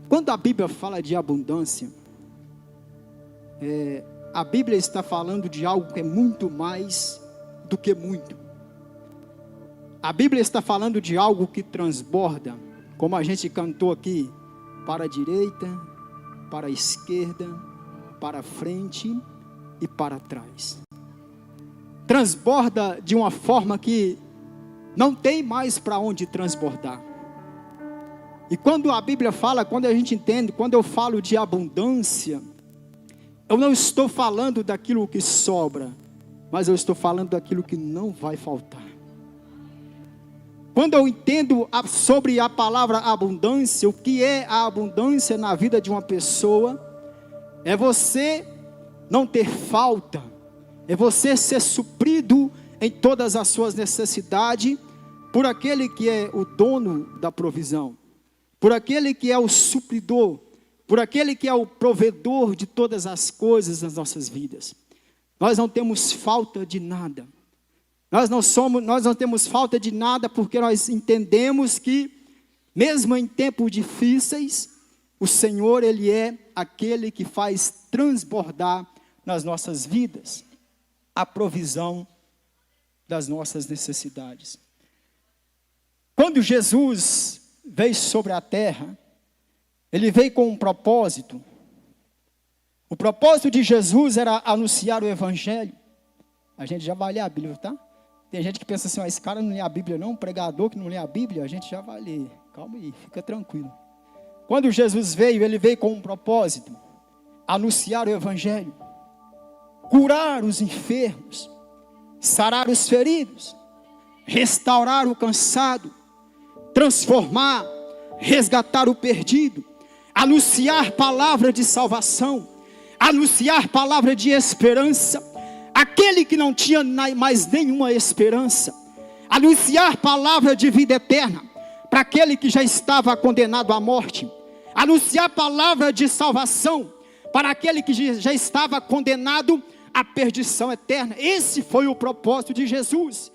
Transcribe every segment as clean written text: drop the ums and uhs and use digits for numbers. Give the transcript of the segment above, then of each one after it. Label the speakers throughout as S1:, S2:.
S1: Quando a Bíblia fala de abundância, a Bíblia está falando de algo que é muito mais do que muito. A Bíblia está falando de algo que transborda, como a gente cantou aqui, para a direita, para a esquerda, para a frente e para trás. Transborda de uma forma que não tem mais para onde transbordar. E quando a Bíblia fala, quando a gente entende, quando eu falo de abundância, eu não estou falando daquilo que sobra, mas eu estou falando daquilo que não vai faltar. Quando eu entendo sobre a palavra abundância, o que é a abundância na vida de uma pessoa, é você não ter falta, é você ser suprido em todas as suas necessidades, por aquele que é o dono da provisão, por aquele que é o supridor, por aquele que é o provedor de todas as coisas nas nossas vidas. Nós não temos falta de nada. Nós não temos falta de nada, porque nós entendemos que, mesmo em tempos difíceis, o Senhor, Ele é aquele que faz transbordar nas nossas vidas a provisão das nossas necessidades. Quando Jesus veio sobre a terra, Ele veio com um propósito. O propósito de Jesus era anunciar o Evangelho. A gente já vai ler a Bíblia, tá? Tem gente que pensa assim, esse cara não lê a Bíblia não, um pregador que não lê a Bíblia, a gente já vai ler. Calma aí, fica tranquilo. Quando Jesus veio, Ele veio com um propósito. Anunciar o Evangelho. Curar os enfermos. Sarar os feridos. Restaurar o cansado. Transformar. Resgatar o perdido. Anunciar palavra de salvação. Anunciar palavra de esperança. Aquele que não tinha mais nenhuma esperança, anunciar palavra de vida eterna, para aquele que já estava condenado à morte, anunciar palavra de salvação, para aquele que já estava condenado à perdição eterna. Esse foi o propósito de Jesus.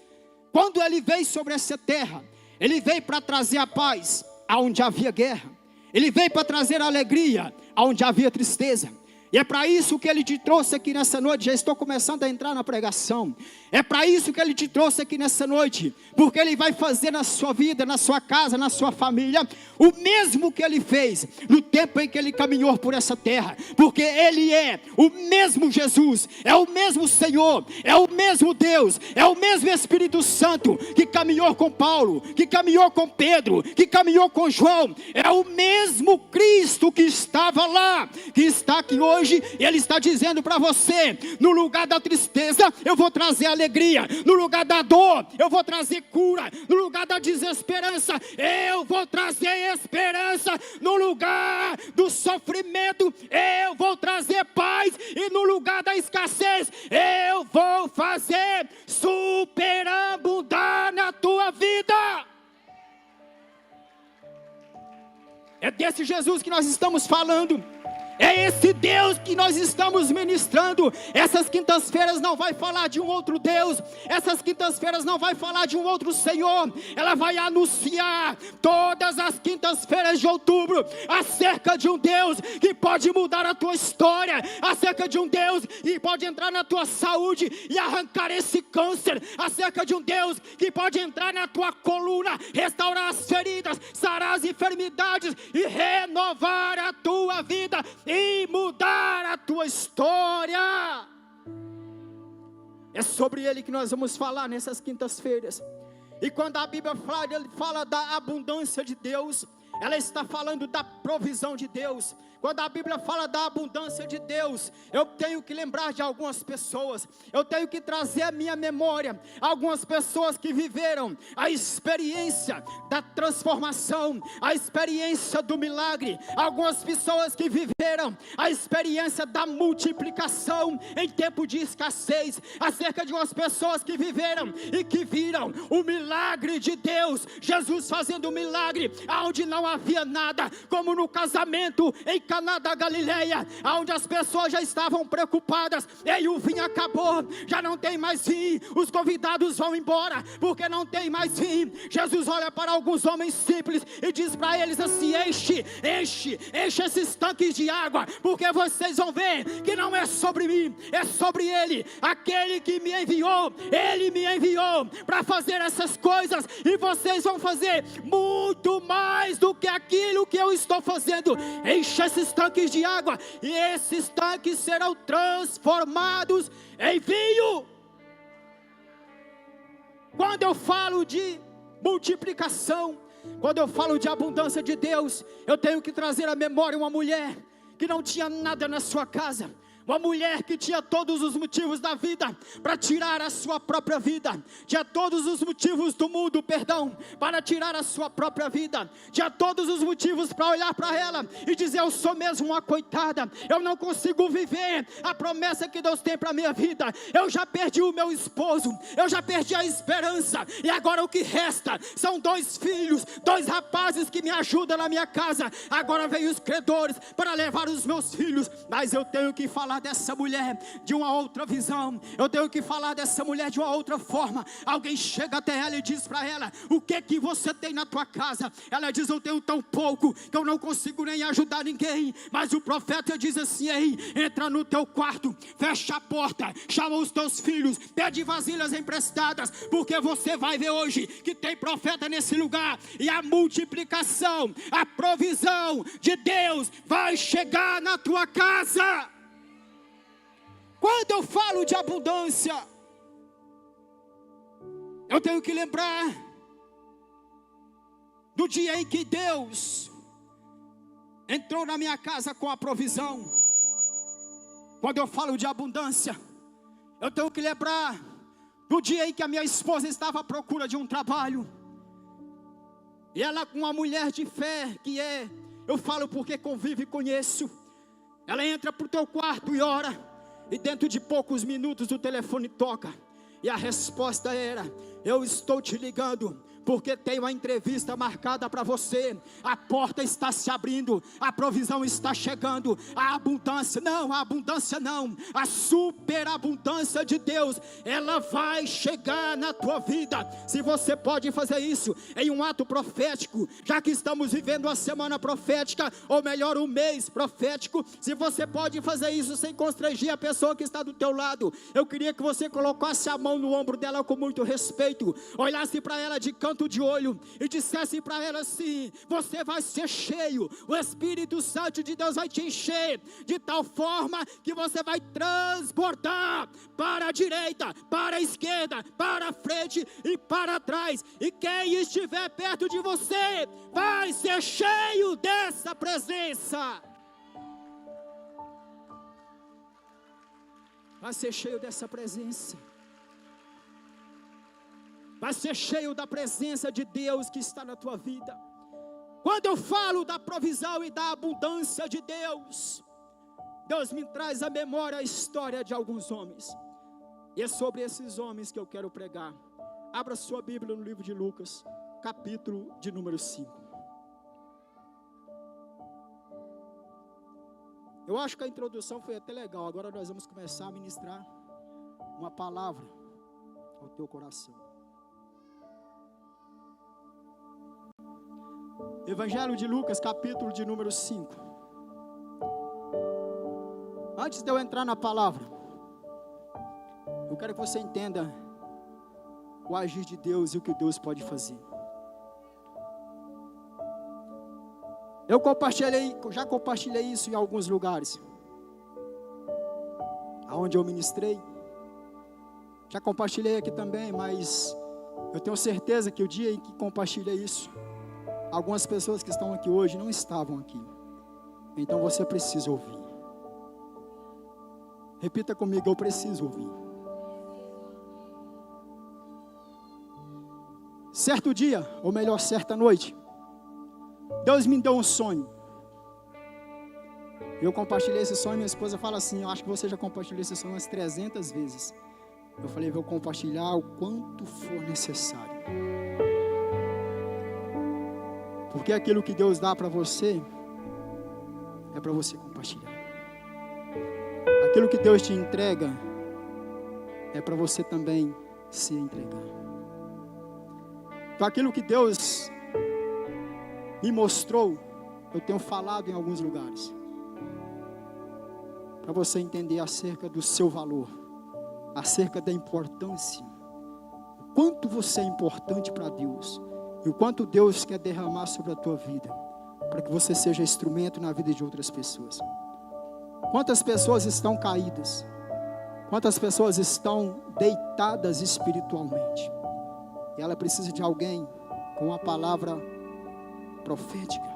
S1: Quando Ele veio sobre essa terra, Ele veio para trazer a paz, aonde havia guerra, Ele veio para trazer a alegria, aonde havia tristeza. E é para isso que Ele te trouxe aqui nessa noite. Já estou começando a entrar na pregação. É para isso que Ele te trouxe aqui nessa noite. Porque Ele vai fazer na sua vida, na sua casa, na sua família, o mesmo que Ele fez no tempo em que Ele caminhou por essa terra. Porque Ele é o mesmo Jesus, é o mesmo Senhor, é o mesmo Deus, é o mesmo Espírito Santo que caminhou com Paulo, que caminhou com Pedro, que caminhou com João. É o mesmo Cristo que estava lá, que está aqui hoje. Ele está dizendo para você: no lugar da tristeza eu vou trazer alegria, no lugar da dor eu vou trazer cura, no lugar da desesperança eu vou trazer esperança, no lugar do sofrimento eu vou trazer paz, e no lugar da escassez eu vou fazer superabundar na tua vida. É desse Jesus que nós estamos falando. É esse Deus que nós estamos ministrando. Essas quintas-feiras não vai falar de um outro Deus. Essas quintas-feiras não vai falar de um outro Senhor. Ela vai anunciar todas as quintas-feiras de outubro acerca de um Deus que pode mudar a tua história, acerca de um Deus que pode entrar na tua saúde e arrancar esse câncer, acerca de um Deus que pode entrar na tua coluna, restaurar as feridas, sarar as enfermidades e renovar a tua vida e mudar a tua história. É sobre Ele que nós vamos falar nessas quintas-feiras. E quando a Bíblia fala da abundância de Deus, ela está falando da provisão de Deus. Quando a Bíblia fala da abundância de Deus, eu tenho que lembrar de algumas pessoas. Eu tenho que trazer à minha memória algumas pessoas que viveram a experiência da transformação, a experiência do milagre. Algumas pessoas que viveram a experiência da multiplicação em tempo de escassez. Acerca de umas pessoas que viveram e que viram o milagre de Deus. Jesus fazendo um milagre onde não havia nada, como no casamento em Caná da Galileia, onde as pessoas já estavam preocupadas. Ei, o vinho acabou, já não tem mais vinho, os convidados vão embora, porque não tem mais vinho. Jesus olha para alguns homens simples e diz para eles assim: enche esses tanques de água, porque vocês vão ver que não é sobre mim, é sobre Ele, aquele que me enviou. Ele me enviou para fazer essas coisas, e vocês vão fazer muito mais do que aquilo que eu estou fazendo. Enche esses tanques de água, e esses tanques serão transformados em vinho. Quando eu falo de multiplicação, quando eu falo de abundância de Deus, eu tenho que trazer à memória uma mulher que não tinha nada na sua casa, uma mulher que tinha todos os motivos da vida para tirar a sua própria vida, tinha todos os motivos do mundo, para tirar a sua própria vida, tinha todos os motivos para olhar para ela e dizer: eu sou mesmo uma coitada, eu não consigo viver a promessa que Deus tem para a minha vida, eu já perdi o meu esposo, eu já perdi a esperança, e agora o que resta são 2 filhos, 2 rapazes que me ajudam na minha casa, agora vem os credores para levar os meus filhos. Mas eu tenho que falar dessa mulher de uma outra visão, eu tenho que falar dessa mulher de uma outra forma. Alguém chega até ela e diz para ela: o que você tem na tua casa? Ela diz: eu tenho tão pouco que eu não consigo nem ajudar ninguém. Mas o profeta diz assim: ei, entra no teu quarto, fecha a porta, chama os teus filhos, pede vasilhas emprestadas, porque você vai ver hoje que tem profeta nesse lugar, e a multiplicação, a provisão de Deus vai chegar na tua casa. Quando eu falo de abundância, eu tenho que lembrar do dia em que Deus entrou na minha casa com a provisão. Quando eu falo de abundância, eu tenho que lembrar do dia em que a minha esposa estava à procura de um trabalho, e ela, com uma mulher de fé que é, eu falo porque convivo e conheço, ela entra para o teu quarto e ora, e dentro de poucos minutos o telefone toca, e a resposta era: eu estou te ligando porque tem uma entrevista marcada para você, a porta está se abrindo, a provisão está chegando, a abundância não, a superabundância de Deus, ela vai chegar na tua vida. Se você pode fazer isso em um ato profético, já que estamos vivendo a semana profética, ou melhor, um mês profético, se você pode fazer isso sem constranger a pessoa que está do teu lado, eu queria que você colocasse a mão no ombro dela com muito respeito, olhasse para ela de canto de olho e dissesse para ela assim: você vai ser cheio, o Espírito Santo de Deus vai te encher de tal forma que você vai transbordar para a direita, para a esquerda, para a frente e para trás, e quem estiver perto de você vai ser cheio dessa presença, vai ser cheio dessa presença, vai ser cheio da presença de Deus que está na tua vida. Quando eu falo da provisão e da abundância de Deus, Deus me traz à memória a história de alguns homens, e é sobre esses homens que eu quero pregar. Abra sua Bíblia no livro de Lucas, capítulo de número 5. Eu acho que a introdução foi até legal. Agora nós vamos começar a ministrar uma palavra ao teu coração. Evangelho de Lucas, capítulo de número 5. Antes de eu entrar na palavra, eu quero que você entenda o agir de Deus e o que Deus pode fazer. Eu já compartilhei isso em alguns lugares, aonde eu ministrei. Já compartilhei aqui também, mas eu tenho certeza que o dia em que compartilhei isso, algumas pessoas que estão aqui hoje não estavam aqui. Então você precisa ouvir. Repita comigo: eu preciso ouvir. Certo dia, ou melhor, certa noite, Deus me deu um sonho. Eu compartilhei esse sonho, minha esposa fala assim: eu acho que você já compartilhou esse sonho umas 300 vezes. Eu falei: vou compartilhar o quanto for necessário. Porque aquilo que Deus dá para você é para você compartilhar. Aquilo que Deus te entrega é para você também se entregar. Então aquilo que Deus me mostrou, eu tenho falado em alguns lugares, para você entender acerca do seu valor, acerca da importância, o quanto você é importante para Deus, e o quanto Deus quer derramar sobre a tua vida, para que você seja instrumento na vida de outras pessoas. Quantas pessoas estão caídas? Quantas pessoas estão deitadas espiritualmente? E ela precisa de alguém com uma palavra profética,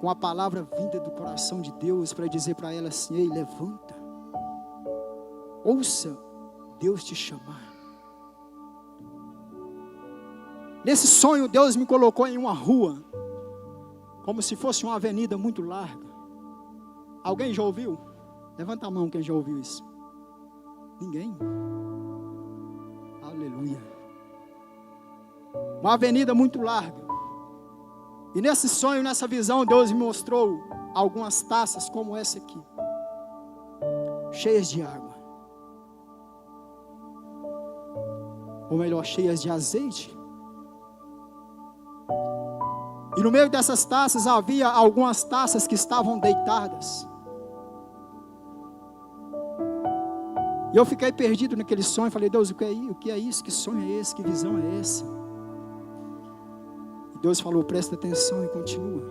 S1: com a palavra vinda do coração de Deus, para dizer para ela assim: ei, levanta, ouça Deus te chamar. Nesse sonho Deus me colocou em uma rua, como se fosse uma avenida muito larga. Alguém já ouviu? Levanta a mão quem já ouviu isso. Ninguém? Aleluia. Uma avenida muito larga. E nesse sonho, nessa visão, Deus me mostrou algumas taças como essa aqui, cheias de água, ou melhor, cheias de azeite. E no meio dessas taças havia algumas taças que estavam deitadas. E eu fiquei perdido naquele sonho. Falei: Deus, o que é isso? Que sonho é esse? Que visão é essa? E Deus falou: presta atenção e continua.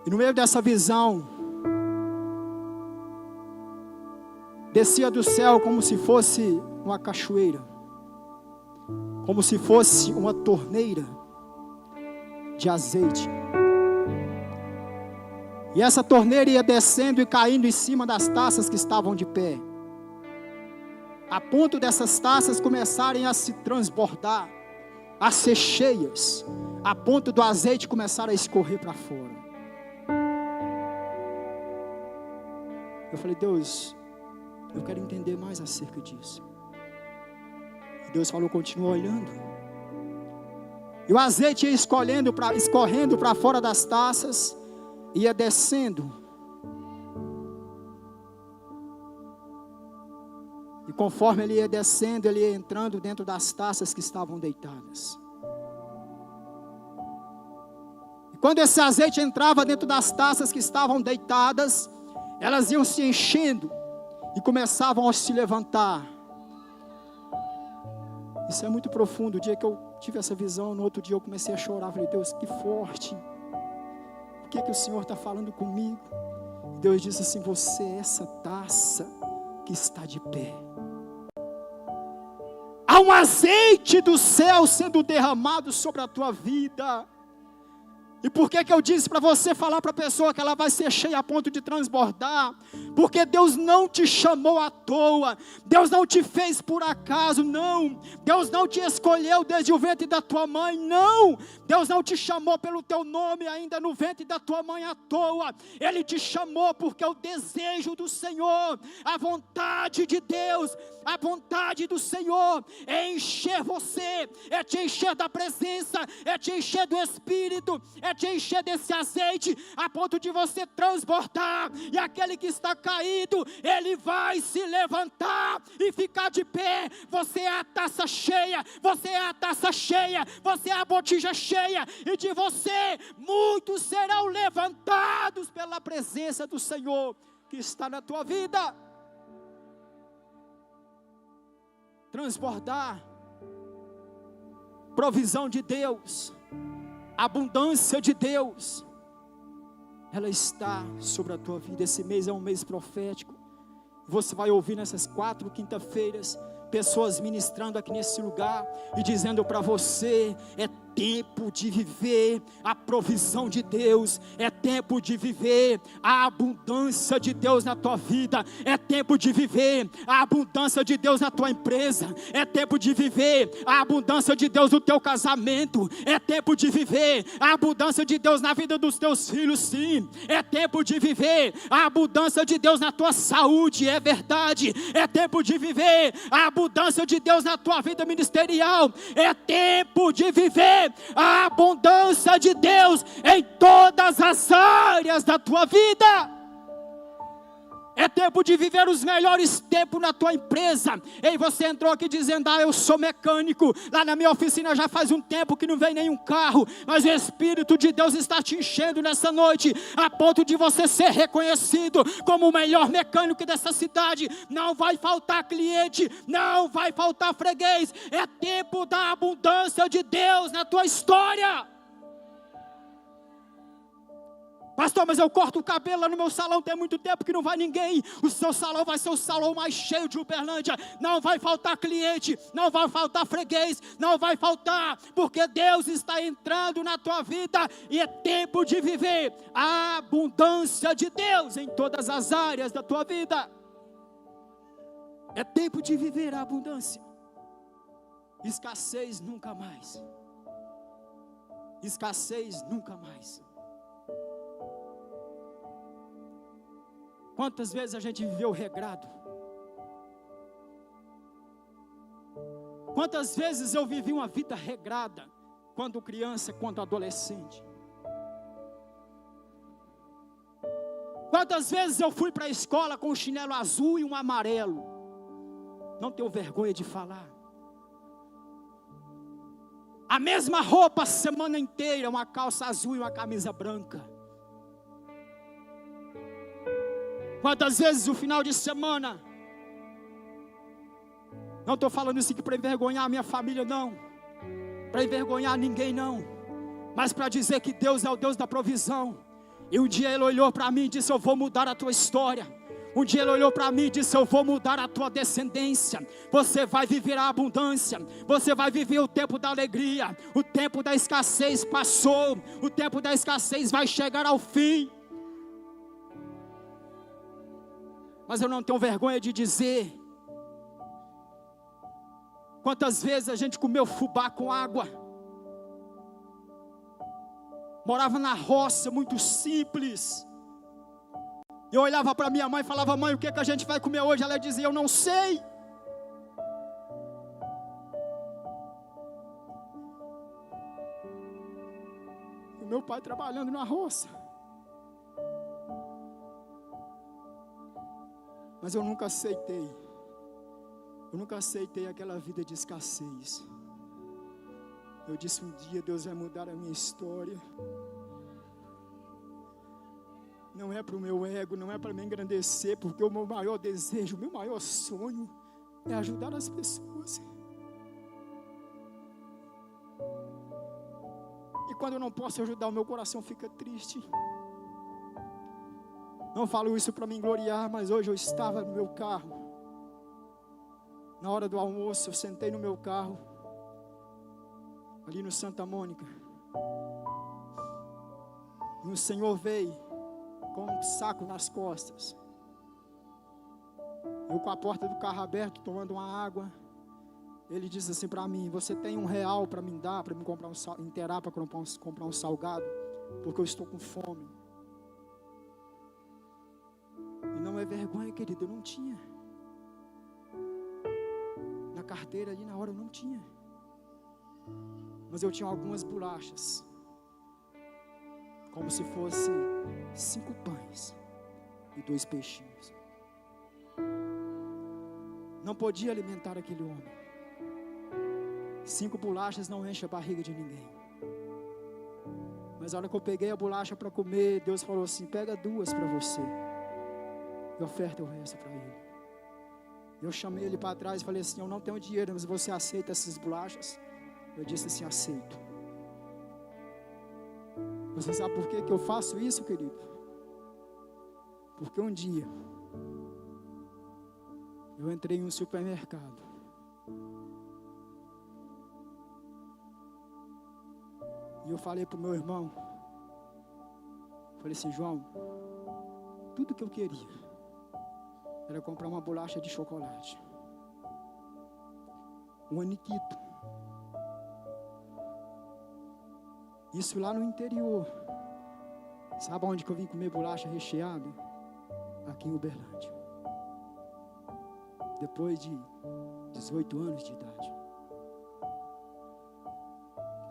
S1: E no meio dessa visão, descia do céu como se fosse uma cachoeira, como se fosse uma torneira de azeite. E essa torneira ia descendo e caindo em cima das taças que estavam de pé, a ponto dessas taças começarem a se transbordar, a ser cheias, a ponto do azeite começar a escorrer para fora. Eu falei: Deus, eu quero entender mais acerca disso. E Deus falou: continua olhando. E o azeite ia escorrendo para fora das taças, ia descendo. E conforme ele ia descendo, ele ia entrando dentro das taças que estavam deitadas. E quando esse azeite entrava dentro das taças que estavam deitadas, elas iam se enchendo e começavam a se levantar. Isso é muito profundo. O dia que eu tive essa visão, no outro dia eu comecei a chorar. Falei: Deus, que forte. O que o Senhor está falando comigo? E Deus disse assim: você é essa taça que está de pé. Há um azeite do céu sendo derramado sobre a tua vida. E por que eu disse para você falar para a pessoa que ela vai ser cheia a ponto de transbordar? Porque Deus não te chamou à toa. Deus não te fez por acaso, não. Deus não te escolheu desde o ventre da tua mãe, não. Deus não te chamou pelo teu nome ainda no ventre da tua mãe à toa. Ele te chamou porque o desejo do Senhor, a vontade de Deus, a vontade do Senhor é encher você, é te encher da presença, é te encher do Espírito, é te encher desse azeite, a ponto de você transbordar, e aquele que está caído, ele vai se levantar e ficar de pé. Você é a taça cheia, você é a taça cheia, você é a botija cheia, e de você muitos serão levantados pela presença do Senhor que está na tua vida. Transbordar, provisão de Deus, abundância de Deus, ela está sobre a tua vida. Esse mês é um mês profético. Você vai ouvir nessas 4 quinta-feiras pessoas ministrando aqui nesse lugar e dizendo para você: é tempo de viver a provisão de Deus, é tempo de viver a abundância de Deus na tua vida, é tempo de viver a abundância de Deus na tua empresa, é tempo de viver a abundância de Deus no teu casamento, é tempo de viver a abundância de Deus na vida dos teus filhos, sim, é tempo de viver a abundância de Deus na tua saúde, é verdade, é tempo de viver a abundância de Deus na tua vida ministerial, é tempo de viver viver a abundância de Deus em todas as áreas da tua vida. É tempo de viver os melhores tempos na tua empresa. Ei, você entrou aqui dizendo: eu sou mecânico. Lá na minha oficina já faz um tempo que não vem nenhum carro. Mas o Espírito de Deus está te enchendo nessa noite, a ponto de você ser reconhecido como o melhor mecânico dessa cidade. Não vai faltar cliente, não vai faltar freguês. É tempo da abundância de Deus na tua história. Pastor, mas eu corto o cabelo lá no meu salão, tem muito tempo que não vai ninguém. O seu salão vai ser o salão mais cheio de Uberlândia. Não vai faltar cliente, não vai faltar freguês, não vai faltar, porque Deus está entrando na tua vida e é tempo de viver a abundância de Deus em todas as áreas da tua vida. É tempo de viver a abundância. Escassez nunca mais. Escassez nunca mais. Quantas vezes a gente viveu regrado? Quantas vezes eu vivi uma vida regrada, quando criança, quando adolescente? Quantas vezes eu fui para a escola com um chinelo azul e um amarelo? Não tenho vergonha de falar. A mesma roupa a semana inteira, uma calça azul e uma camisa branca. Quantas vezes o final de semana, não estou falando isso aqui para envergonhar a minha família, não, para envergonhar ninguém, não, mas para dizer que Deus é o Deus da provisão. E um dia Ele olhou para mim e disse: eu vou mudar a tua história. Um dia Ele olhou para mim e disse: eu vou mudar a tua descendência. Você vai viver a abundância, você vai viver o tempo da alegria. O tempo da escassez passou, o tempo da escassez vai chegar ao fim. Mas eu não tenho vergonha de dizer, quantas vezes a gente comeu fubá com água. Morava na roça, muito simples. Eu olhava para minha mãe e falava: mãe, o que a gente vai comer hoje? Ela dizia: eu não sei. O meu pai trabalhando na roça. Mas eu nunca aceitei aquela vida de escassez. Eu disse: um dia Deus vai mudar a minha história. Não é para o meu ego, não é para me engrandecer, porque o meu maior desejo, o meu maior sonho é ajudar as pessoas. E quando eu não posso ajudar, o meu coração fica triste. Não falo isso para me gloriar, mas hoje eu estava no meu carro. Na hora do almoço, eu sentei no meu carro, ali no Santa Mônica. E um senhor veio com um saco nas costas. Eu com a porta do carro aberta, tomando uma água. Ele disse assim para mim: você tem R$1 para me dar, para me comprar inteirar para comprar um salgado? Porque eu estou com fome. E não é vergonha, querido, eu não tinha. Na carteira ali na hora eu não tinha. Mas eu tinha algumas bolachas. Como se fosse 5 pães e 2 peixinhos. Não podia alimentar aquele homem. 5 bolachas não enchem a barriga de ninguém. Mas a hora que eu peguei a bolacha para comer, Deus falou assim: pega 2 para você e oferta o resto para ele. Eu chamei ele para trás e falei assim: eu não tenho dinheiro, mas você aceita essas bolachas? Eu disse assim: aceito. Você sabe por que eu faço isso, querido? Porque um dia eu entrei em um supermercado. E eu falei para o meu irmão, falei assim: João, tudo que eu queria era comprar uma bolacha de chocolate, um aniquito. Isso lá no interior. Sabe onde que eu vim comer bolacha recheada? Aqui em Uberlândia. Depois de 18 anos de idade.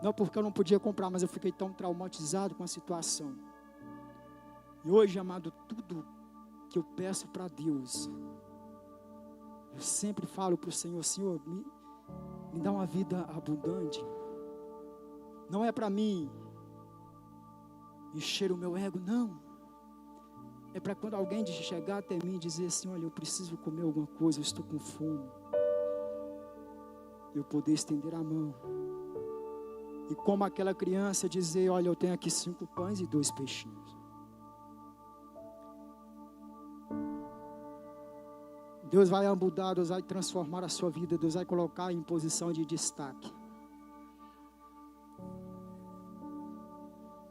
S1: Não porque eu não podia comprar, mas eu fiquei tão traumatizado com a situação. E hoje, amado, tudo que eu peço para Deus, eu sempre falo para o Senhor: Senhor, me dá uma vida abundante. Não é para mim encher o meu ego, não. É para quando alguém chegar até mim e dizer assim: olha, eu preciso comer alguma coisa, eu estou com fome, eu poder estender a mão. E como aquela criança dizer: olha, eu tenho aqui 5 pães e 2 peixinhos. Deus vai mudar, Deus vai transformar a sua vida, Deus vai colocar em posição de destaque.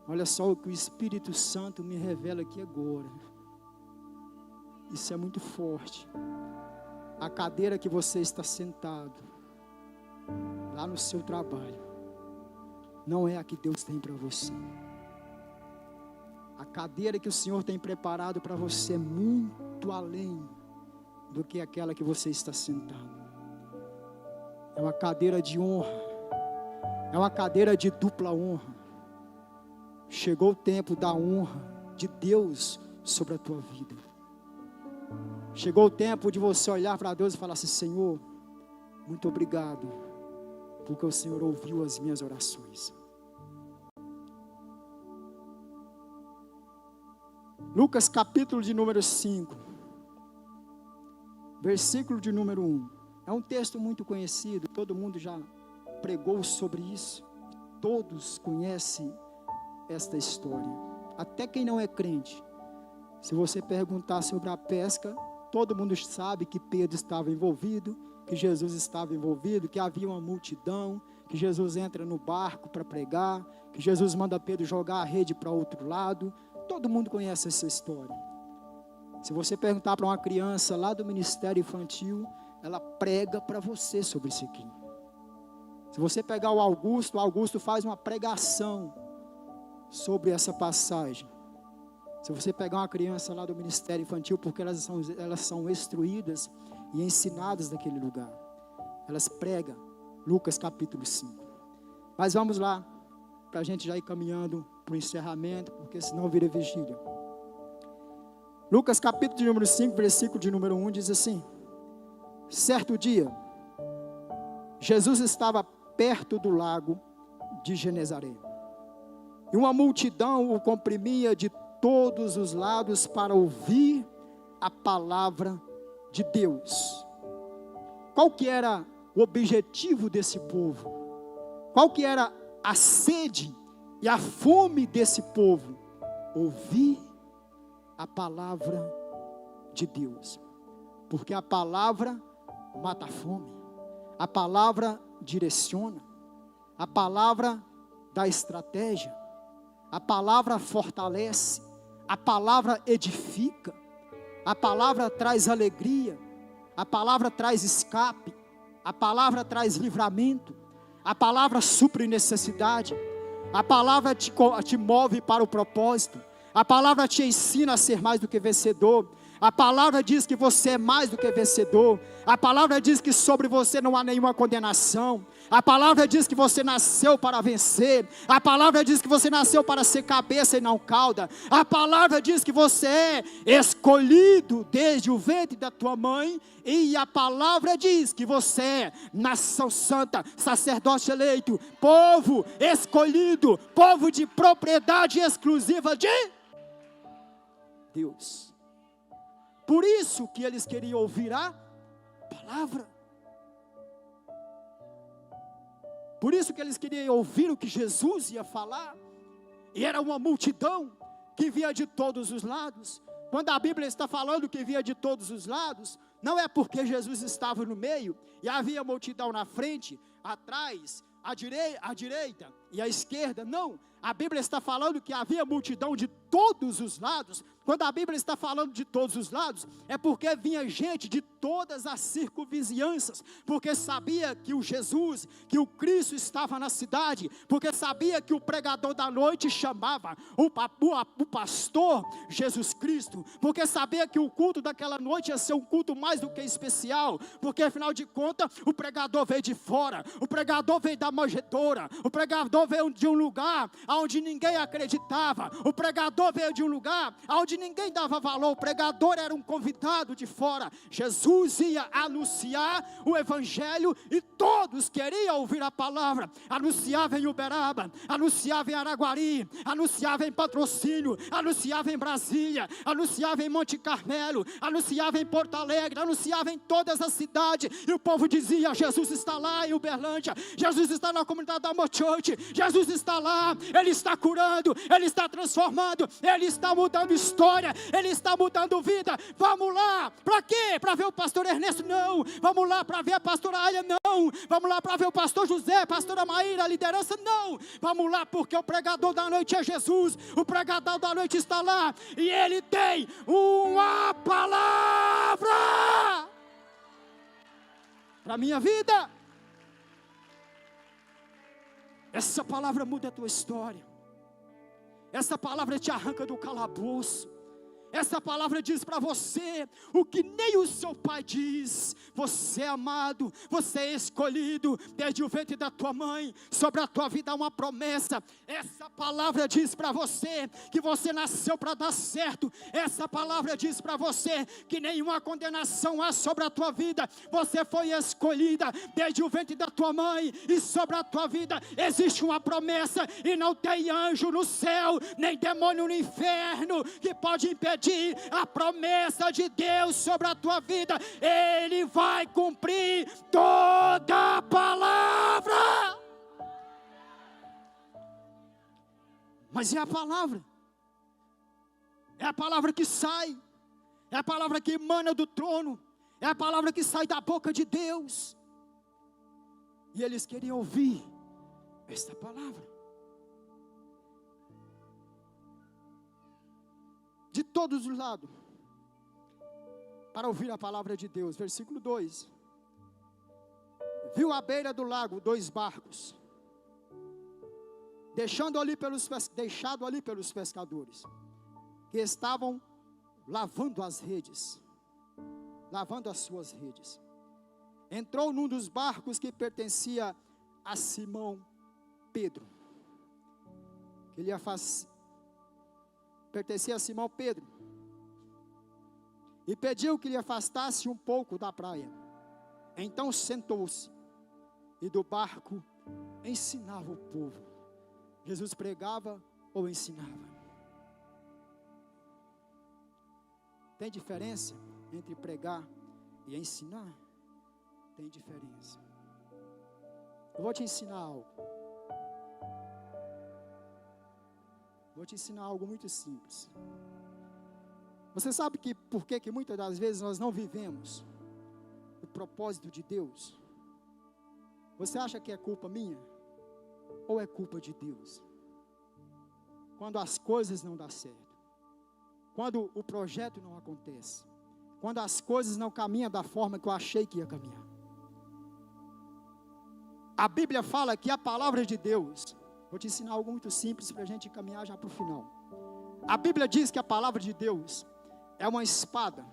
S1: Olha só o que o Espírito Santo me revela aqui agora. Isso é muito forte. A cadeira que você está sentado, lá no seu trabalho, não é a que Deus tem para você. A cadeira que o Senhor tem preparado para você é muito além do que aquela que você está sentado. É uma cadeira de honra. É uma cadeira de dupla honra. Chegou o tempo da honra de Deus sobre a tua vida. Chegou o tempo de você olhar para Deus e falar assim: Senhor, muito obrigado, porque o Senhor ouviu as minhas orações. Lucas capítulo de número 5, versículo de número 1. É um texto muito conhecido, todo mundo já pregou sobre isso. Todos conhecem esta história, até quem não é crente. Se você perguntar sobre a pesca, todo mundo sabe que Pedro estava envolvido, que Jesus estava envolvido, que havia uma multidão, que Jesus entra no barco para pregar, que Jesus manda Pedro jogar a rede para outro lado. Todo mundo conhece essa história. Se você perguntar para uma criança lá do ministério infantil, ela prega para você sobre isso aqui. Se você pegar o Augusto faz uma pregação sobre essa passagem. Se você pegar uma criança lá do ministério infantil, porque elas são instruídas e ensinadas naquele lugar, elas pregam Lucas capítulo 5. Mas vamos lá, para a gente já ir caminhando para o encerramento, porque senão vira vigília. Lucas capítulo de número 5, versículo de número 1 diz assim: certo dia, Jesus estava perto do lago de Genezaré, e uma multidão o comprimia de todos os lados para ouvir a palavra de Deus. Qual que era o objetivo desse povo? Qual que era a sede e a fome desse povo? Ouvir a palavra de Deus. Porque a palavra mata a fome, a palavra direciona, a palavra dá estratégia, a palavra fortalece, a palavra edifica, a palavra traz alegria, a palavra traz escape, a palavra traz livramento, a palavra supre necessidade, a palavra te move para o propósito, a palavra te ensina a ser mais do que vencedor. A palavra diz que você é mais do que vencedor. A palavra diz que sobre você não há nenhuma condenação. A palavra diz que você nasceu para vencer. A palavra diz que você nasceu para ser cabeça e não cauda. A palavra diz que você é escolhido desde o ventre da tua mãe. E a palavra diz que você é nação santa, sacerdote eleito, povo escolhido, povo de propriedade exclusiva de Deus. Por isso que eles queriam ouvir a palavra. Por isso que eles queriam ouvir o que Jesus ia falar. E era uma multidão que vinha de todos os lados. Quando a Bíblia está falando que vinha de todos os lados, não é porque Jesus estava no meio e havia multidão na frente, atrás, à direita e à esquerda. Não, a Bíblia está falando que havia multidão de todos os lados. Quando a Bíblia está falando de todos os lados, é porque vinha gente de todas as circunvizinhanças, porque sabia que o Jesus, que o Cristo estava na cidade, porque sabia que o pregador da noite chamava o pastor Jesus Cristo, porque sabia que o culto daquela noite ia ser um culto mais do que especial, porque afinal de contas, o pregador veio de fora, o pregador veio da manjedoura, o pregador pregador veio de um lugar onde ninguém acreditava. O pregador veio de um lugar onde ninguém dava valor. O pregador era um convidado de fora. Jesus ia anunciar o evangelho e todos queriam ouvir a palavra. Anunciava em Uberaba, anunciava em Araguari, anunciava em Patrocínio, anunciava em Brasília, anunciava em Monte Carmelo, anunciava em Porto Alegre, anunciava em todas as cidades. E o povo dizia: Jesus está lá em Uberlândia, Jesus está na comunidade da Amor Church, Jesus está lá, Ele está curando, Ele está transformando, Ele está mudando história, Ele está mudando vida. Vamos lá, para quê? Para ver o pastor Ernesto? Não. Vamos lá para ver a pastora Alia? Não. Vamos lá para ver o pastor José, a pastora Maíra, a liderança? Não. Vamos lá porque o pregador da noite é Jesus, o pregador da noite está lá, e Ele tem uma palavra para a minha vida. Essa palavra muda a tua história. Essa palavra te arranca do calabouço. Essa palavra diz para você o que nem o seu pai diz: você é amado, você é escolhido desde o ventre da tua mãe. Sobre a tua vida há uma promessa. Essa palavra diz para você que você nasceu para dar certo. Essa palavra diz para você que nenhuma condenação há sobre a tua vida. Você foi escolhida desde o ventre da tua mãe, e sobre a tua vida existe uma promessa, e não tem anjo no céu, nem demônio no inferno que pode impedir a promessa de Deus sobre a tua vida. Ele vai cumprir toda a palavra. Mas é a palavra que sai, é a palavra que emana do trono, é a palavra que sai da boca de Deus. E eles queriam ouvir esta palavra. De todos os lados, para ouvir a palavra de Deus. Versículo 2: viu à beira do lago 2 barcos, deixado ali pelos pescadores, que estavam lavando as suas redes. Entrou num dos barcos que pertencia a Simão Pedro, pertencia a Simão Pedro, e pediu que lhe afastasse um pouco da praia. Então sentou-se, e do barco ensinava o povo. Jesus pregava ou ensinava? Tem diferença entre pregar e ensinar? Tem diferença. Eu vou te ensinar algo. Vou te ensinar algo muito simples. Você sabe por que muitas das vezes nós não vivemos o propósito de Deus? Você acha que é culpa minha? Ou é culpa de Deus? Quando as coisas não dão certo, quando o projeto não acontece, quando as coisas não caminham da forma que eu achei que ia caminhar. A Bíblia fala que a palavra de Deus... Vou te ensinar algo muito simples para a gente caminhar já para o final. A Bíblia diz que a palavra de Deus é uma espada,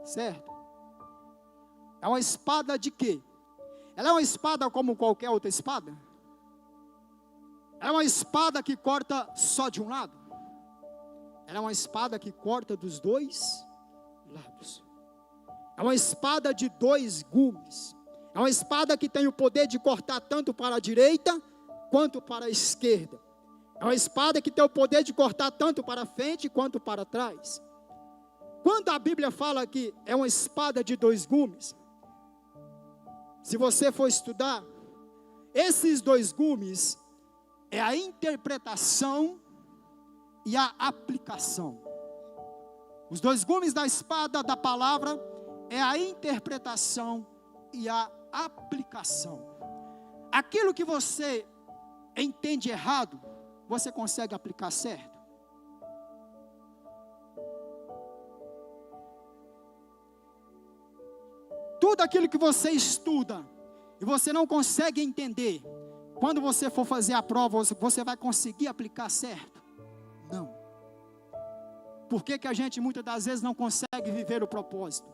S1: certo? É uma espada de quê? Ela é uma espada como qualquer outra espada? É uma espada que corta só de um lado? Ela é uma espada que corta dos dois lados. É uma espada de 2 gumes. É uma espada que tem o poder de cortar tanto para a direita quanto para a esquerda. É uma espada que tem o poder de cortar tanto para frente quanto para trás. Quando a Bíblia fala que é uma espada de 2 gumes, se você for estudar, esses 2 gumes é a interpretação e a aplicação. Os 2 gumes da espada da palavra é a interpretação e a aplicação. Aquilo que você entende errado, você consegue aplicar certo? Tudo aquilo que você estuda e você não consegue entender, quando você for fazer a prova, você vai conseguir aplicar certo? Não. Por que a gente muitas das vezes não consegue viver o propósito?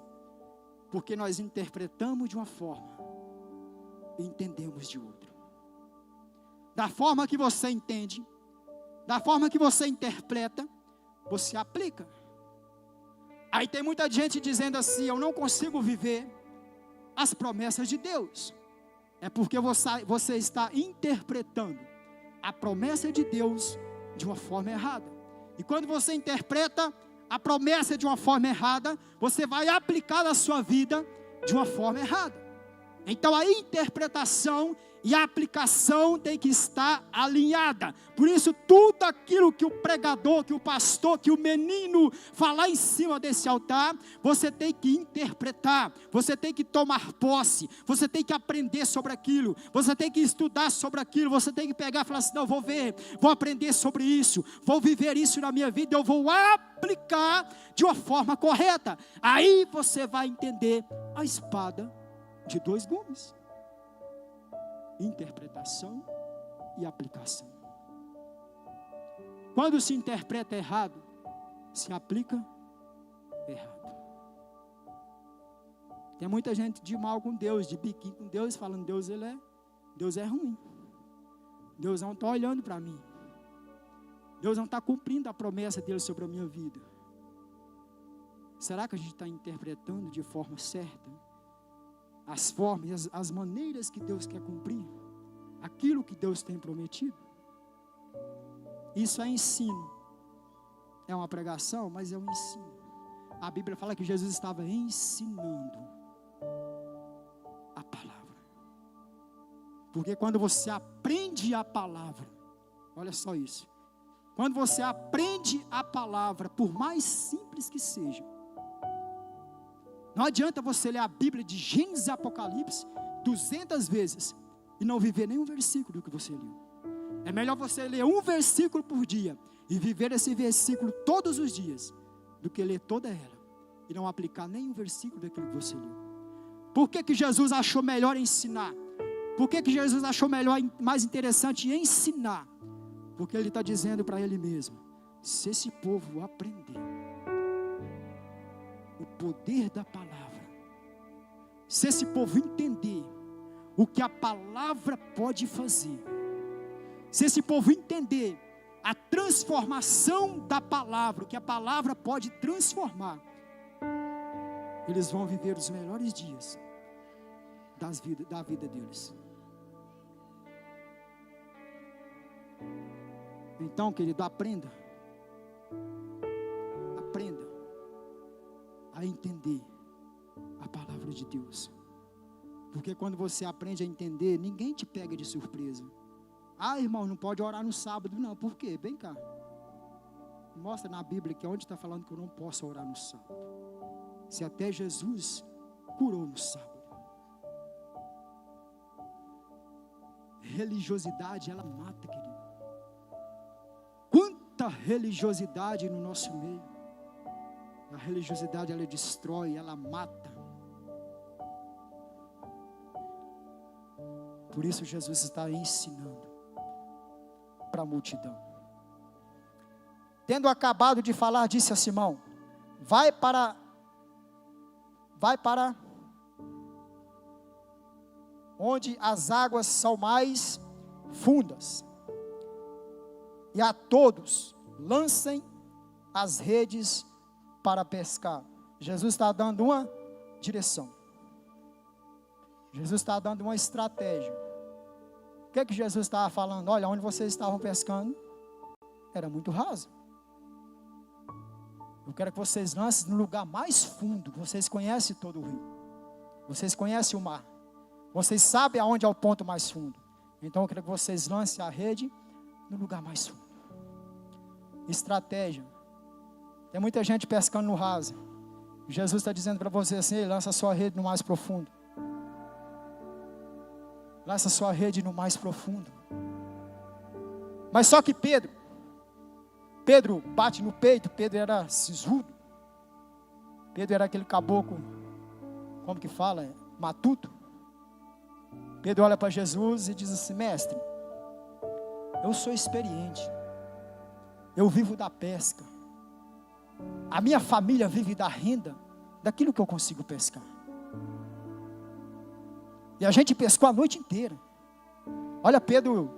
S1: Porque nós interpretamos de uma forma e entendemos de outra. da forma que você entende, da forma que você interpreta, você aplica. Aí tem muita gente dizendo assim: eu não consigo viver as promessas de Deus. É porque você está interpretando a promessa de Deus de uma forma errada. E quando você interpreta a promessa de uma forma errada, você vai aplicar na sua vida de uma forma errada. Então a interpretação e a aplicação tem que estar alinhada. Por isso, tudo aquilo que o pregador, que o pastor, que o menino falar em cima desse altar, você tem que interpretar, você tem que tomar posse, você tem que aprender sobre aquilo, você tem que estudar sobre aquilo, você tem que pegar e falar assim: não, vou ver, vou aprender sobre isso, vou viver isso na minha vida, eu vou aplicar de uma forma correta. Aí você vai entender a espada de dois gumes: interpretação e aplicação. Quando se interpreta errado, se aplica errado. Tem muita gente de mal com Deus, de biquinho com Deus, falando: Deus é ruim, Deus não está olhando para mim, Deus não está cumprindo a promessa dele sobre a minha vida. Será que a gente está interpretando de forma certa as formas, as maneiras que Deus quer cumprir, aquilo que Deus tem prometido? Isso é ensino. É uma pregação, mas é um ensino. A Bíblia fala que Jesus estava ensinando a palavra. Porque quando você aprende a palavra, olha só isso, quando você aprende a palavra, por mais simples que seja, não adianta você ler a Bíblia de Gênesis e Apocalipse 200 vezes e não viver nenhum versículo do que você leu. É melhor você ler um versículo por dia e viver esse versículo todos os dias, do que ler toda ela e não aplicar nenhum versículo daquilo que você leu. Por que Jesus achou melhor ensinar? Por que Jesus achou melhor, mais interessante ensinar? Porque ele está dizendo para ele mesmo: se esse povo aprender o poder da palavra, se esse povo entender o que a palavra pode fazer, se esse povo entender a transformação da palavra, o que a palavra pode transformar, eles vão viver os melhores dias da vida deles. Então, querido, aprenda a entender a palavra de Deus. Porque quando você aprende a entender, ninguém te pega de surpresa. Ah, irmão, não pode orar no sábado. Não, por quê? Vem cá. Mostra na Bíblia que onde está falando que eu não posso orar no sábado. Se até Jesus curou no sábado. Religiosidade, ela mata, querido. Quanta religiosidade no nosso meio. A religiosidade, ela destrói, ela mata. Por isso Jesus está ensinando para a multidão. Tendo acabado de falar, disse a Simão: vai para onde as águas são mais fundas, e a todos lancem as redes para pescar. Jesus está dando uma direção. Jesus está dando uma estratégia. O que Jesus estava falando? Olha, onde vocês estavam pescando era muito raso. Eu quero que vocês lancem no lugar mais fundo. Vocês conhecem todo o rio. Vocês conhecem o mar. Vocês sabem aonde é o ponto mais fundo. Então eu quero que vocês lancem a rede no lugar mais fundo. Estratégia. Tem muita gente pescando no raso. Jesus está dizendo para você assim: lança a sua rede no mais profundo. Lança a sua rede no mais profundo. Mas só que Pedro bate no peito. Pedro era sisudo. Pedro era aquele caboclo, como que fala? Matuto. Pedro olha para Jesus e diz assim: mestre, eu sou experiente. Eu vivo da pesca. A minha família vive da renda daquilo que eu consigo pescar. E a gente pescou a noite inteira. Olha Pedro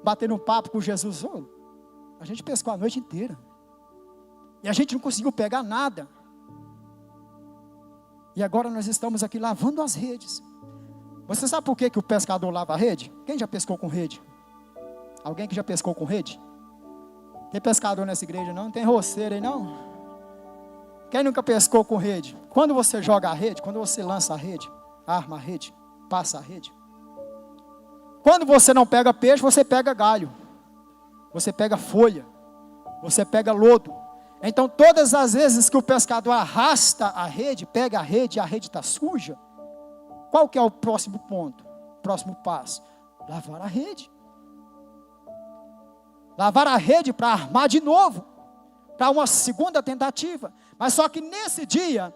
S1: batendo um papo com Jesus. A gente pescou a noite inteira. E a gente não conseguiu pegar nada. E agora nós estamos aqui lavando as redes. Você sabe por que o pescador lava a rede? Quem já pescou com rede? Alguém que já pescou com rede? Tem pescador nessa igreja não? Não tem roceiro aí não? Quem nunca pescou com rede? Quando você joga a rede, quando você lança a rede, arma a rede, passa a rede. Quando você não pega peixe, você pega galho. Você pega folha. Você pega lodo. Então todas as vezes que o pescador arrasta a rede, pega a rede e a rede está suja, qual que é o próximo ponto? Próximo passo? Lavar a rede. Lavar a rede para armar de novo, para uma segunda tentativa. Mas só que nesse dia,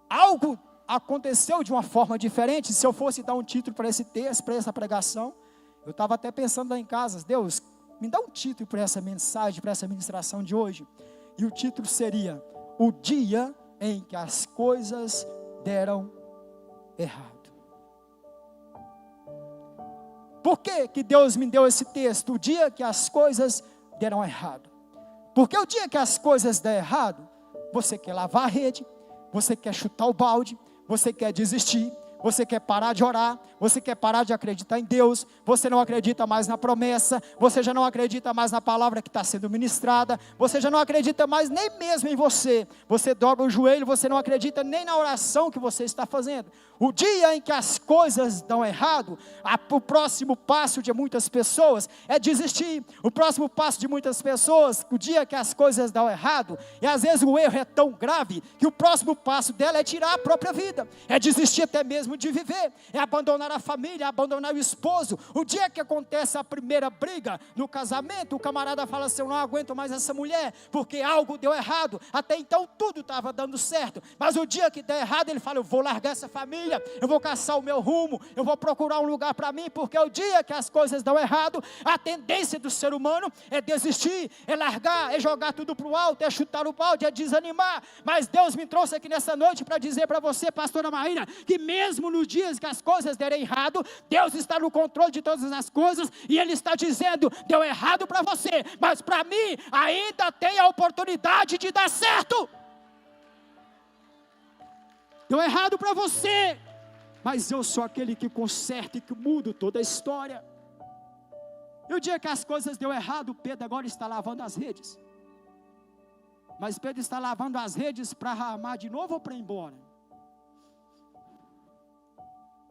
S1: algo aconteceu de uma forma diferente. Se eu fosse dar um título para esse texto, para essa pregação, eu estava até pensando lá em casa, Deus, me dá um título para essa mensagem, para essa ministração de hoje. E o título seria, o dia em que as coisas deram errado. Por que Deus me deu esse texto? O dia que as coisas deram errado. Porque o dia que as coisas deram errado, você quer lavar a rede, você quer chutar o balde, você quer desistir, você quer parar de orar, você quer parar de acreditar em Deus, você não acredita mais na promessa, você já não acredita mais na palavra que está sendo ministrada, você já não acredita mais nem mesmo em você, você dobra o joelho, você não acredita nem na oração que você está fazendo. O dia em que as coisas dão errado, o próximo passo de muitas pessoas é desistir. O próximo passo de muitas pessoas, o dia que as coisas dão errado, e às vezes o erro é tão grave, que o próximo passo dela é tirar a própria vida, é desistir até mesmo de viver, é abandonar a família, é abandonar o esposo. O dia que acontece a primeira briga no casamento, o camarada fala assim, eu não aguento mais essa mulher, porque algo deu errado, até então tudo estava dando certo, mas o dia que der errado, ele fala, eu vou largar essa família, eu vou caçar o meu rumo, eu vou procurar um lugar para mim, porque o dia que as coisas dão errado, a tendência do ser humano é desistir, é largar, é jogar tudo para o alto, é chutar o balde, é desanimar. Mas Deus me trouxe aqui nessa noite para dizer para você, pastora Maíra, que mesmo nos dias que as coisas derem errado, Deus está no controle de todas as coisas, e Ele está dizendo, deu errado para você, mas para mim ainda tem a oportunidade de dar certo. Deu errado para você, mas eu sou aquele que conserta e que muda toda a história. E o dia que as coisas deu errado, Pedro agora está lavando as redes. Mas Pedro está lavando as redes para armar de novo ou para ir embora?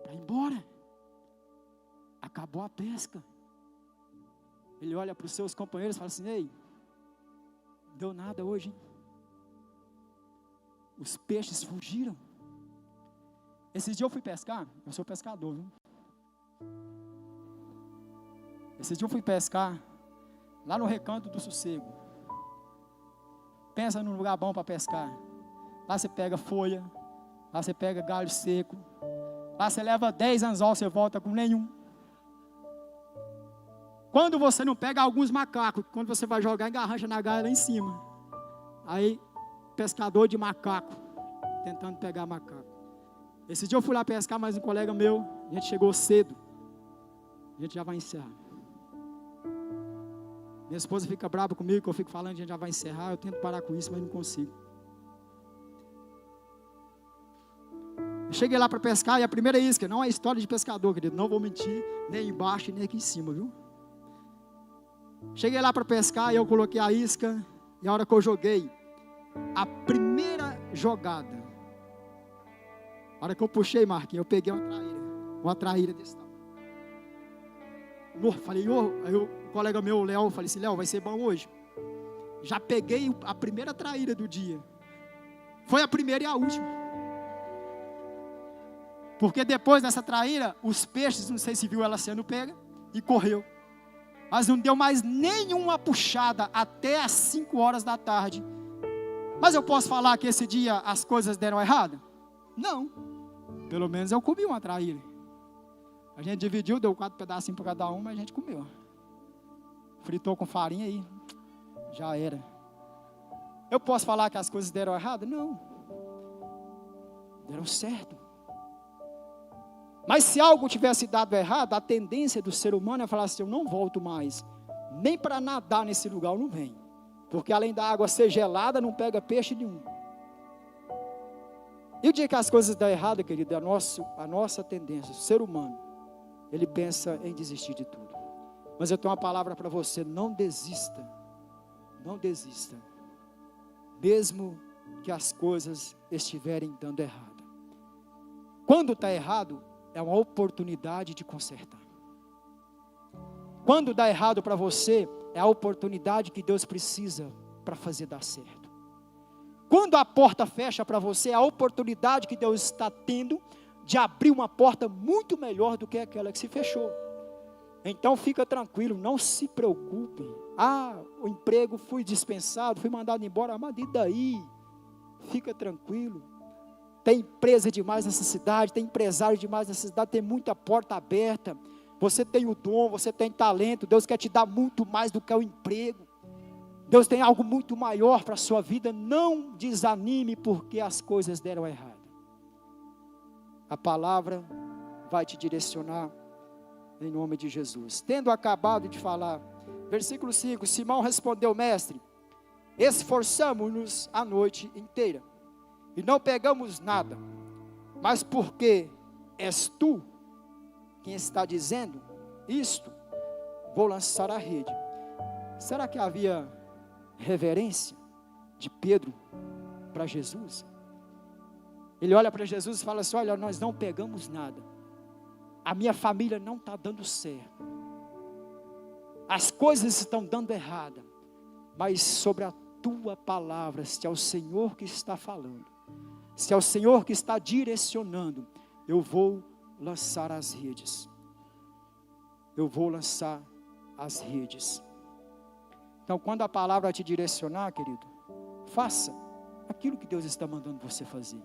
S1: Para ir embora. Acabou a pesca. Ele olha para os seus companheiros e fala assim, ei, não deu nada hoje, hein? Os peixes fugiram. Esses dias eu fui pescar, eu sou pescador, viu? Esses dias eu fui pescar, lá no Recanto do Sossego. Pensa num lugar bom para pescar. Lá você pega folha, lá você pega galho seco, lá você leva 10 anzol, você volta com nenhum. Quando você não pega alguns macacos, quando você vai jogar, engarrancha na galha lá em cima. Aí, pescador de macaco, tentando pegar macaco. Esse dia eu fui lá pescar, mais um colega meu, a gente chegou cedo, a gente já vai encerrar. Minha esposa fica brava comigo, que eu fico falando, a gente já vai encerrar, eu tento parar com isso, mas não consigo. Eu cheguei lá para pescar, e a primeira isca, não é história de pescador, querido, não vou mentir, nem embaixo, nem aqui em cima, viu? Cheguei lá para pescar, e eu coloquei a isca, e a hora que eu joguei, a primeira jogada, a hora que eu puxei, Marquinhos, eu peguei uma traíra desse tamanho. Falei, aí o colega meu, o Léo, falei assim, Léo, vai ser bom hoje. Já peguei a primeira traíra do dia. Foi a primeira e a última. Porque depois dessa traíra, os peixes, não sei se viu ela sendo pega, e correu. Mas não deu mais nenhuma puxada até às 5 horas da tarde. Mas eu posso falar que esse dia as coisas deram errado? Não. Pelo menos eu comi uma traíra. A gente dividiu, deu 4 pedacinhos para cada um, mas a gente comeu. Fritou com farinha e já era. Eu posso falar que as coisas deram errado? Não. Deram certo. Mas se algo tivesse dado errado, a tendência do ser humano é falar assim: eu não volto mais, nem para nadar nesse lugar eu não venho, porque além da água ser gelada, não pega peixe nenhum. E o dia que as coisas dão errado, querido, a nossa tendência, o ser humano, ele pensa em desistir de tudo. Mas eu tenho uma palavra para você: não desista, não desista, mesmo que as coisas estiverem dando errado. Quando está errado, é uma oportunidade de consertar. Quando dá errado para você, é a oportunidade que Deus precisa para fazer dar certo. Quando a porta fecha para você, é a oportunidade que Deus está tendo de abrir uma porta muito melhor do que aquela que se fechou. Então fica tranquilo, não se preocupe. O emprego, fui dispensado, fui mandado embora, mas e daí? Fica tranquilo. Tem empresa demais nessa cidade, tem empresário demais nessa cidade, tem muita porta aberta. Você tem o dom, você tem talento, Deus quer te dar muito mais do que o emprego. Deus tem algo muito maior para a sua vida. Não desanime porque as coisas deram errado. A palavra vai te direcionar em nome de Jesus. Tendo acabado de falar, versículo 5, Simão respondeu: mestre, esforçamo-nos a noite inteira e não pegamos nada, mas porque és tu quem está dizendo isto, vou lançar a rede. Será que havia reverência de Pedro para Jesus? Ele olha para Jesus e fala assim: olha, nós não pegamos nada, a minha família não está dando certo, as coisas estão dando errada, mas sobre a tua palavra, se é o Senhor que está falando, se é o Senhor que está direcionando, eu vou lançar as redes. Eu vou lançar as redes. Então, quando a palavra te direcionar, querido, faça aquilo que Deus está mandando você fazer.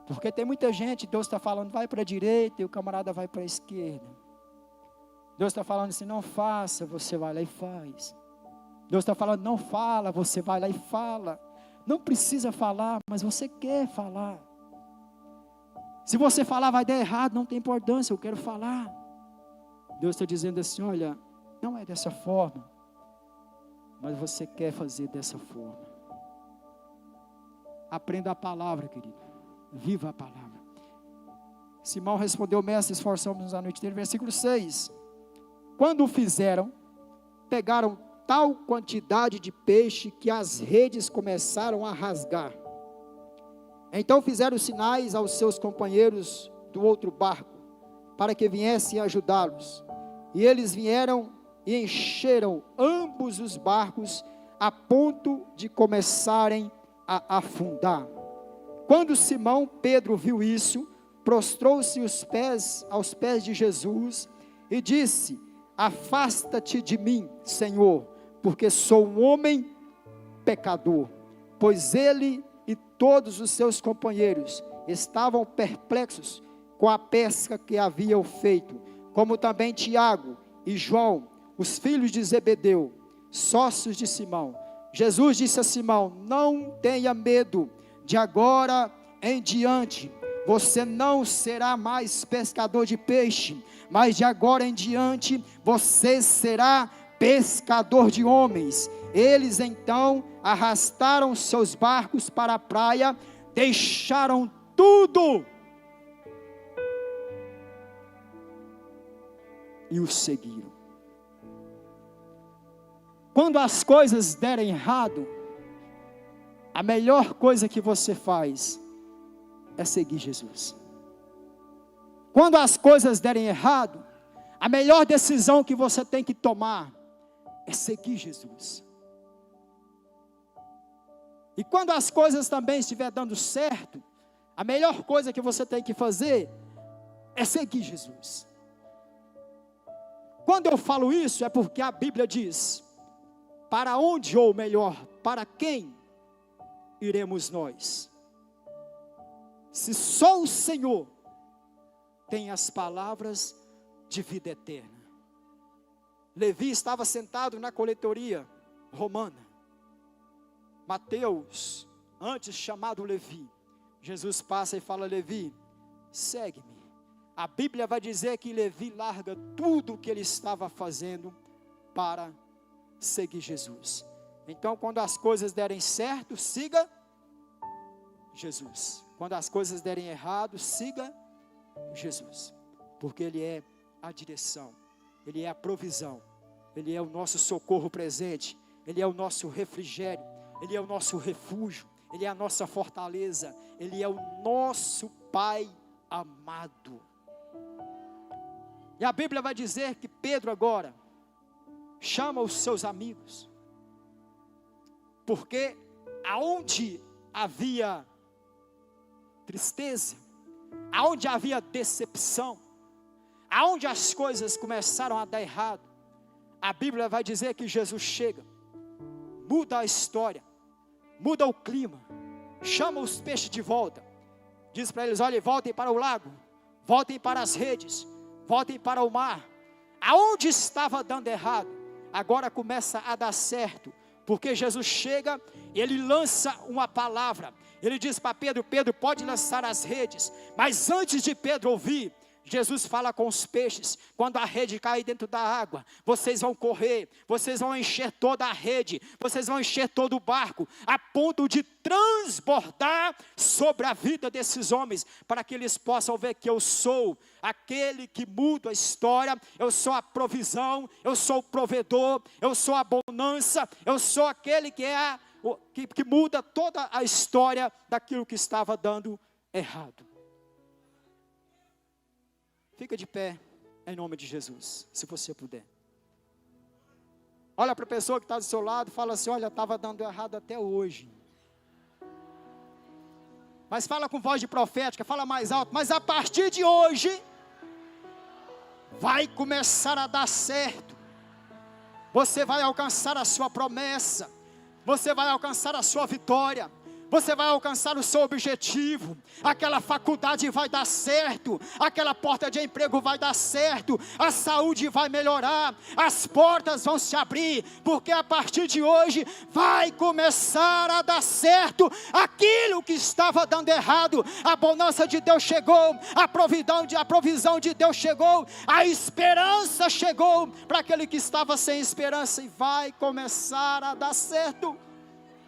S1: Porque tem muita gente, Deus está falando, vai para a direita, e o camarada vai para a esquerda. Deus está falando assim, não faça, você vai lá e faz. Deus está falando, não fala, você vai lá e fala. Não precisa falar, mas você quer falar. Se você falar vai dar errado, não tem importância, eu quero falar. Deus está dizendo assim, olha, não é dessa forma, mas você quer fazer dessa forma. Aprenda a palavra, querido. Viva a palavra. Simão respondeu: mestre, esforçamos-nos a noite inteira. Versículo 6. Quando o fizeram, pegaram tal quantidade de peixe que as redes começaram a rasgar. Então fizeram sinais aos seus companheiros do outro barco, para que viessem ajudá-los. E eles vieram e encheram ambos os barcos, a ponto de começarem a afundar. Quando Simão Pedro viu isso, prostrou-se aos pés de Jesus e disse: afasta-te de mim, Senhor, porque sou um homem pecador. Pois ele e todos os seus companheiros estavam perplexos com a pesca que haviam feito, como também Tiago e João, os filhos de Zebedeu, sócios de Simão. Jesus disse a Simão: não tenha medo, de agora em diante você não será mais pescador de peixe, mas de agora em diante você será pescador de homens. Eles então arrastaram seus barcos para a praia, deixaram tudo e os seguiram. Quando as coisas derem errado, a melhor coisa que você faz é seguir Jesus. Quando as coisas derem errado, a melhor decisão que você tem que tomar é seguir Jesus. E quando as coisas também estiver dando certo, a melhor coisa que você tem que fazer é seguir Jesus. Quando eu falo isso, é porque a Bíblia diz: para onde, ou melhor, para quem iremos nós? Se só o Senhor tem as palavras de vida eterna. Levi estava sentado na coletoria romana. Mateus, antes chamado Levi, Jesus passa e fala: Levi, segue-me. a Bíblia vai dizer que Levi larga tudo o que ele estava fazendo para seguir Jesus. Então, quando as coisas derem certo, siga Jesus. Quando as coisas derem errado, siga Jesus. Porque Ele é a direção, Ele é a provisão, Ele é o nosso socorro presente, Ele é o nosso refrigério, Ele é o nosso refúgio, Ele é a nossa fortaleza, Ele é o nosso Pai amado. E a Bíblia vai dizer que Pedro agora chama os seus amigos, porque aonde havia tristeza, aonde havia decepção, aonde as coisas começaram a dar errado, a Bíblia vai dizer que Jesus chega, muda a história, muda o clima, chama os peixes de volta, diz para eles: olhem, voltem para o lago, voltem para as redes, voltem para o mar. Aonde estava dando errado, agora começa a dar certo, porque Jesus chega e Ele lança uma palavra. Ele diz para Pedro: Pedro, pode lançar as redes. Mas antes de Pedro ouvir, Jesus fala com os peixes: quando a rede cair dentro da água, vocês vão correr, vocês vão encher toda a rede, vocês vão encher todo o barco, a ponto de transbordar sobre a vida desses homens, para que eles possam ver que eu sou aquele que muda a história, eu sou a provisão, eu sou o provedor, eu sou a bonança, eu sou aquele que muda toda a história daquilo que estava dando errado. Fica de pé, em nome de Jesus, se você puder. Olha para a pessoa que está do seu lado e fala assim: olha, estava dando errado até hoje. Mas fala com voz de profética, fala mais alto: mas a partir de hoje, vai começar a dar certo. Você vai alcançar a sua promessa, você vai alcançar a sua vitória, você vai alcançar o seu objetivo, aquela faculdade vai dar certo, aquela porta de emprego vai dar certo, a saúde vai melhorar, as portas vão se abrir, porque a partir de hoje vai começar a dar certo aquilo que estava dando errado. A bonança de Deus chegou, a provisão de Deus chegou, a esperança chegou para aquele que estava sem esperança, e vai começar a dar certo.